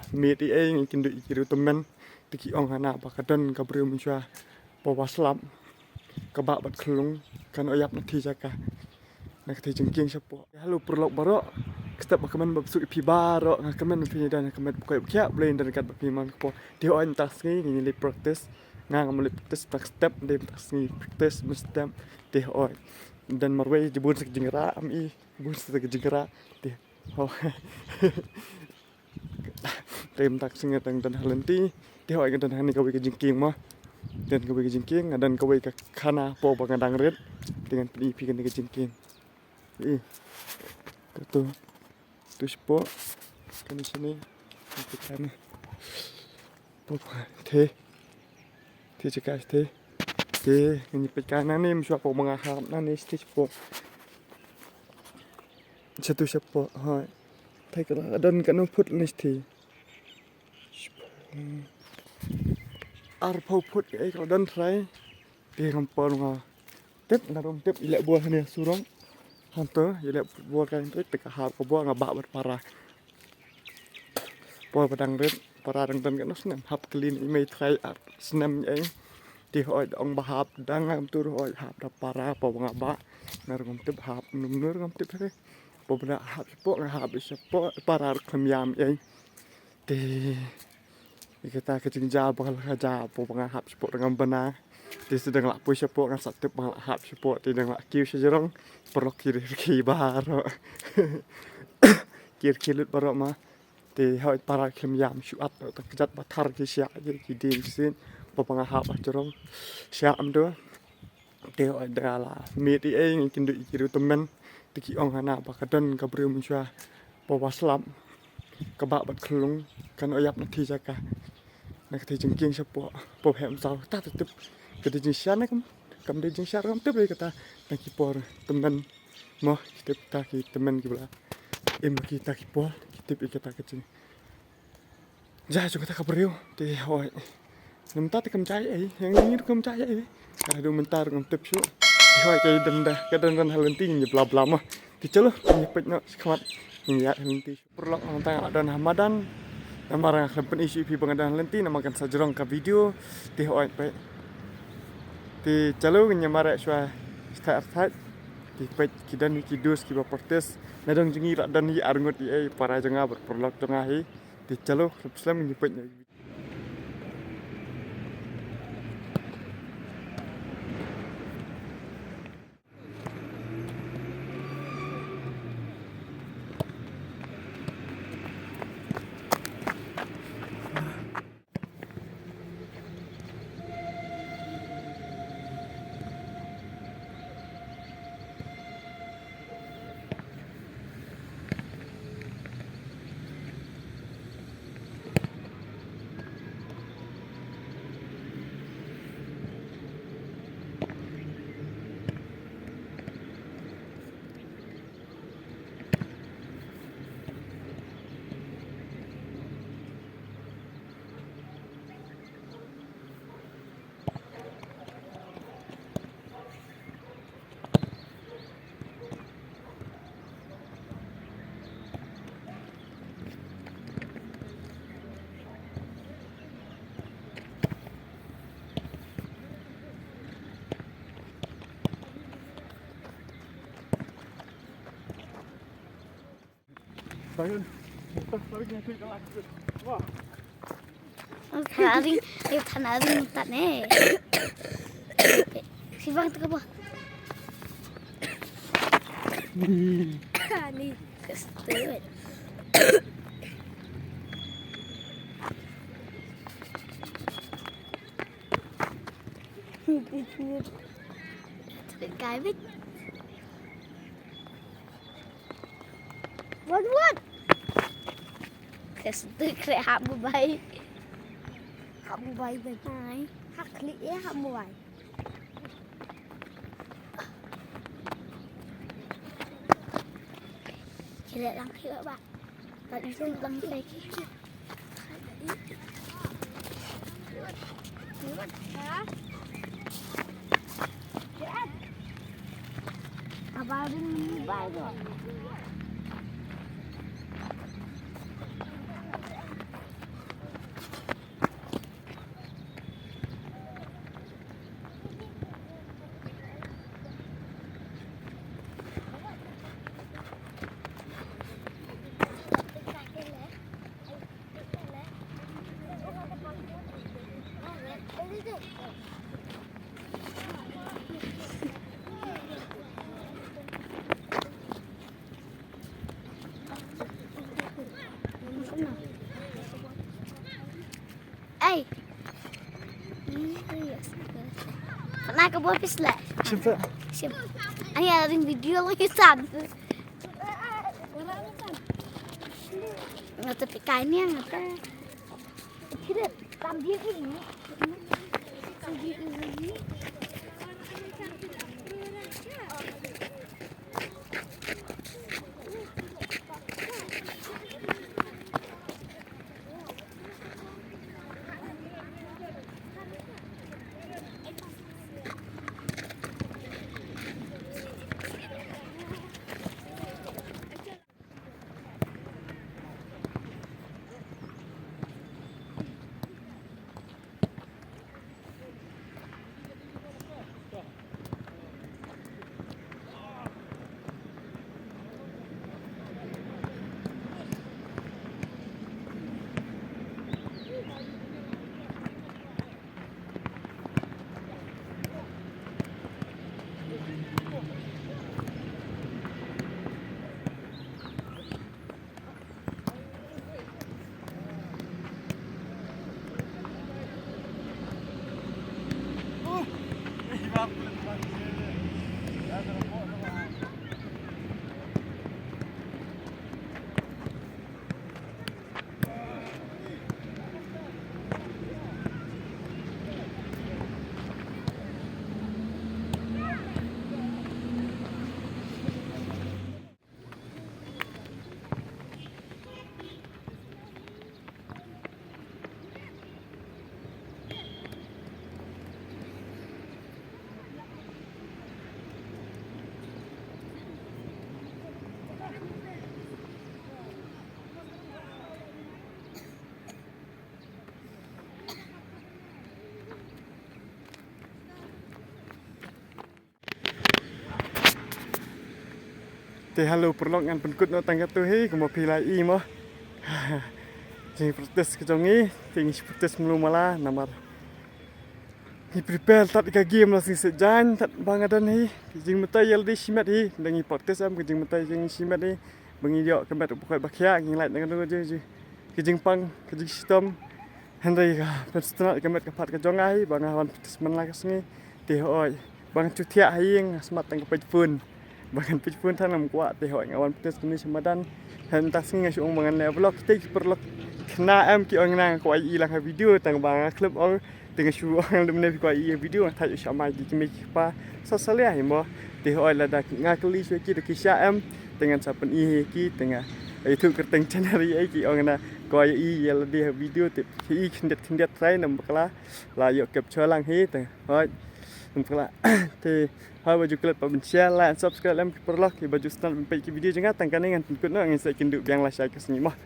meti yang kindu ikiru temen tiki ong hana bakadan kabru muncua pawaslam kabak bat kelung kan oyap nanti jaka nak ti jengking sapo halo perlok barok step bakaman babsu ipi barok ngakaman pi dan ngakaman koy kya blain dan kat bapi man ko dia on tasngi ni li practice ngang mulai practice tak step dia tasngi practice mesti dia on dan marway jebun sak jengra ami jebun sak jengra dia oh tem tak singa tang dan halenti dia oi dan hani kawi ke jengking mah dan kawi ke jengking dan kawi ke kana po bangadang red dengan pipi kan ke jengking tu sport kan di sini kan pop te cakap te ini pekanan ni mesti apa mengahap nani stage sport satu sport hai thai kalau dan kan put nesti ar phau put cái kalau dan try đi không pon nga tiếp là dong tiếp ilek buah ni surong hantu ilek buah kan tu tek hap ko buah ngabak berparah buah padang red parah dang dan kan senam hap clean imei try senam ai di hoi ong bahap dang am tur hoi hap da parah po ngabak nar ngom tiếp hap nur ngom tiếp thế po benda hap sepo ngahap sepo parah kemiam ai di kita kejengja bakal kerja po pengahap support dengan benar di sedang lak push support dengan satu pengahap support di dengan kiu sejerong perlu kiri baru kiri baru mah di hoi para kemiam syuat tak kejat batar kisah jadi di sini po pengahap ajarong siap amdo di hoi dala meti yang kindu ikiru temen tiki ong hana bakadan kabru muncua po waslam kabak bat kelung kan oyap nanti jaka nak ti jengking sapo po hem sau ta tetep kete jengsian kam de jengsian kam tep kata nak kipor temen moh kitep ta ki temen ki bla kita kipor kitep kita kecing ja juga ta kabriu ti hoi nem ta kam cai ai yang ni kam cai ai kada do mentar kam tep su ti hoi kai denda kadan halenting ni bla bla mah ti chelo nyepet no khmat ya henti perlu tang dan Hamadan namarang pen isu pi pengadaan lenti namakan sajerong ka video ti hoi pe ti chalo nyamara swa start ti pe kidan kidus ki protes nadong jengi dan yi arngut ai para jenga berperlok tengah hi ti chalo Islam nyepet Bayun. Lagi nyatu dalam. Wah. Tanaring tak ne. Si bang tu apa? Ni kesel. Cái biết. What? Kesel kre hak bubai. Hak bubai betul. Hak klik hak bubai. Kira lang kira ba. Tadi tu lang lagi. Abang ni bubai tu. Ay. Pernah ke buah pislah. Siapa? Siap. Ini ada video lagi sad. Nggak tapi kainnya nggak tahu. Tidak, tambil ini. Thì halo perlok ngan penkut no tangga tu hi kemo pilai i mo. Jadi protes ke jongi, tinggi protes mulu malah namar. Ni prepare tat ka game la sing sejan tat bangadan hi. Jing metai yel di simat hi, dangi protes am ke jing metai jing simat hi. Bengi yo ke mat bukai bakhya nging lait dengan je. Ke jing pang, ke jing sistem. Handai ka penstrat ke mat ka pat ka jongai bangawan protes man la ka singi. Ti oi, bang cutia hi smat tang ka pun. Bahkan pun tanam kuat teh orang awan petis kini semadan hentak singa syung mangan levelok kita perlu kena ki orang nang kuat ilang video tang bang klub orang dengan syung orang lemne kuat video tak sama di kimi pa sasalia himo teh orang lada ngakli syung ki kisah dengan sapen ki tengah itu kerteng channel ki orang na kuat yel di video tip ki kindet try nam bakla la yo capture lang hi teng hoi Untuk thì hai baju klip pun share like subscribe lem perlu ki baju stand sampai ki video jangan tangkan dengan ikut no ngin saya kindu biang lah saya kesini mah